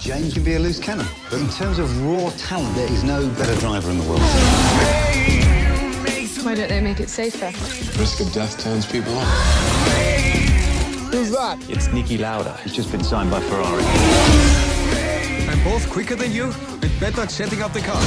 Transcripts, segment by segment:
James can be a loose cannon, but in terms of raw talent, there is no better driver in the world. Why don't they make it safer? Risk of death turns people on. Who's that? It's Niki Lauda. He's just been signed by Ferrari. I'm both quicker than you and better at setting up the car.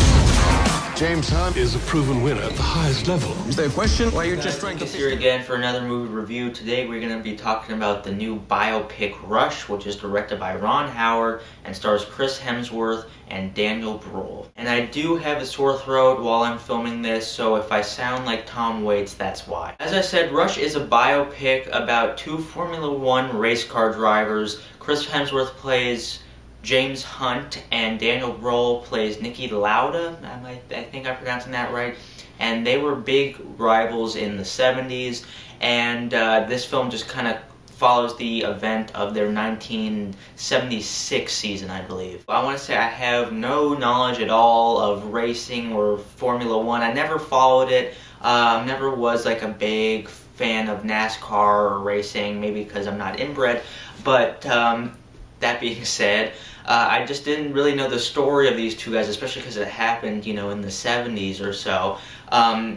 James Hunt is a proven winner at the highest level. Is there a question? Why are you just trying to... Here again for another movie review. Today we're going to be talking about the new biopic Rush, which is directed by Ron Howard and stars Chris Hemsworth and Daniel Bruhl. And I do have a sore throat while I'm filming this, so if I sound like Tom Waits, that's why. As I said, Rush is a biopic about two Formula One race car drivers. Chris Hemsworth plays James Hunt and Daniel Bruhl plays Niki Lauda. I think I'm pronouncing that right. And they were big rivals in the 70s, and this film just kind of follows the event of their 1976 season, I believe. I want to say I have no knowledge at all of racing or Formula One. I never followed it. Never was like a big fan of NASCAR or racing, maybe because I'm not inbred. But that being said, I just didn't really know the story of these two guys, especially because it happened, you know, in the 70s or so.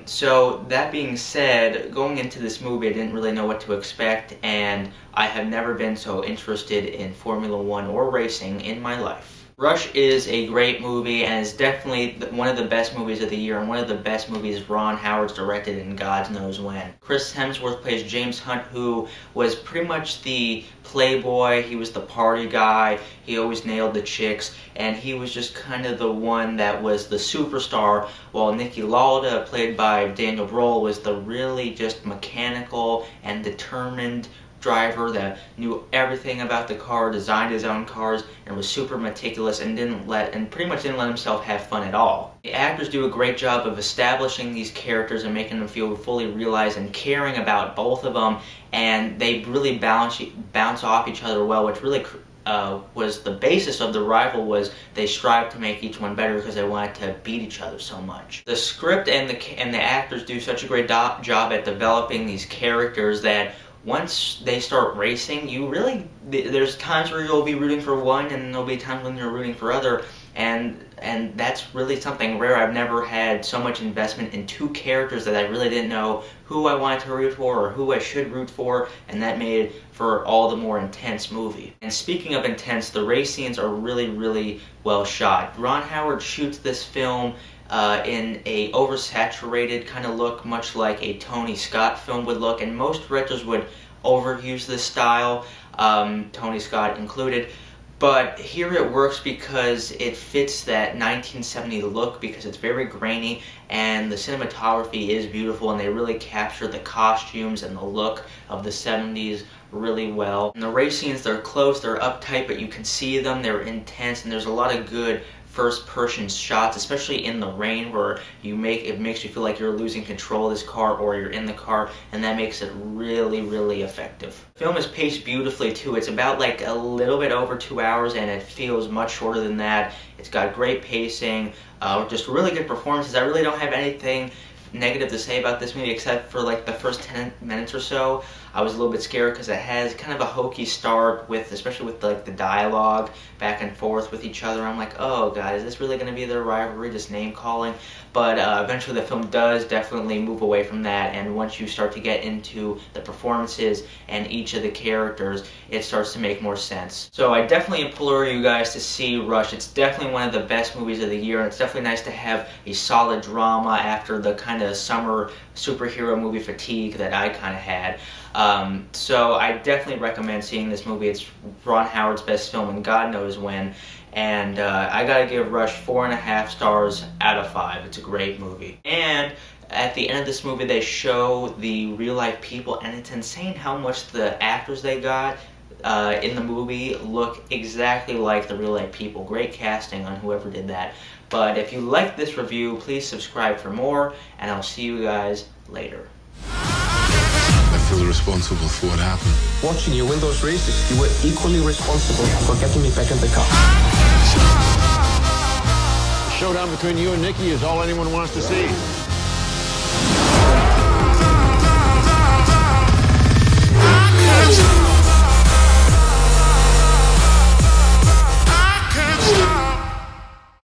So that being said, going into this movie, I didn't really know what to expect, and I have never been so interested in Formula One or racing in my life. Rush is a great movie and is definitely one of the best movies of the year and one of the best movies Ron Howard's directed in God knows when. Chris Hemsworth plays James Hunt, who was pretty much the playboy. He was the party guy. He always nailed the chicks, and he was just kind of the one that was the superstar, while Niki Lauda, played by Daniel Bruhl, was the really just mechanical and determined driver that knew everything about the car, designed his own cars, and was super meticulous and pretty much didn't let himself have fun at all. The actors do a great job of establishing these characters and making them feel fully realized and caring about both of them, and they really bounce off each other well, which really was the basis of the rival. Was they strived to make each one better because they wanted to beat each other so much. The script and the actors do such a great job at developing these characters that once they start racing, there's times where you'll be rooting for one and there'll be times when you're rooting for other, and that's really something rare. I've never had so much investment in two characters that I really didn't know who I wanted to root for or who I should root for, and that made for all the more intense movie. And speaking of intense, the race scenes are really, really well shot. Ron Howard shoots this film in a oversaturated kind of look, much like a Tony Scott film would look, and most directors would overuse this style, Tony Scott included. But here it works because it fits that 1970 look, because it's very grainy and the cinematography is beautiful, and they really capture the costumes and the look of the 70s really well. And the race scenes, they're close, they're uptight, but you can see them, they're intense, and there's a lot of good first-person shots, especially in the rain, where it makes you feel like you're losing control of this car or you're in the car, and that makes it really, really effective. The film is paced beautifully too. It's about like a little bit over 2 hours, and it feels much shorter than that. It's got great pacing, just really good performances. I really don't have anything negative to say about this movie except for like the first 10 minutes or so. I was a little bit scared because it has kind of a hokey start, especially with like the dialogue back and forth with each other. I'm like, oh god, is this really going to be their rivalry, just name calling? But eventually the film does definitely move away from that, and once you start to get into the performances and each of the characters, it starts to make more sense. So I definitely implore you guys to see Rush. It's definitely one of the best movies of the year, and it's definitely nice to have a solid drama after the kind of summer superhero movie fatigue that I kind of had. So I definitely recommend seeing this movie. It's Ron Howard's best film in God knows when, and I gotta give Rush 4.5 stars out of 5. It's a great movie. And at the end of this movie, they show the real life people, and it's insane how much the actors they got in the movie look exactly like the real life people. Great casting on whoever did that. But if you like this review, please subscribe for more, and I'll see you guys later. I feel responsible for what happened. Watching you win those races, you were equally responsible for getting me back in the car. The showdown between you and Niki is all anyone wants to see.